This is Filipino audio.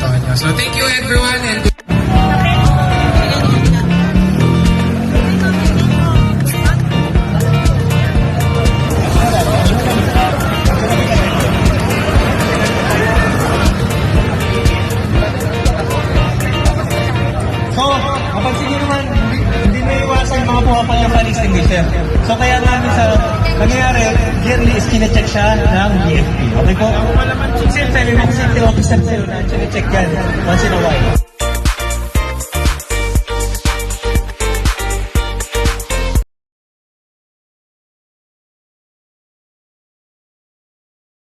katawan nyo. So thank you everyone and So, mapansin nyo naman, hindi na iwasan yung mga pumapang fire extinguisher. So, kaya namin sa nangyayari, yearly is kine-check siya ng BFP. Okay po? Same time, yung mga safety officer sa'yo na check yan once in a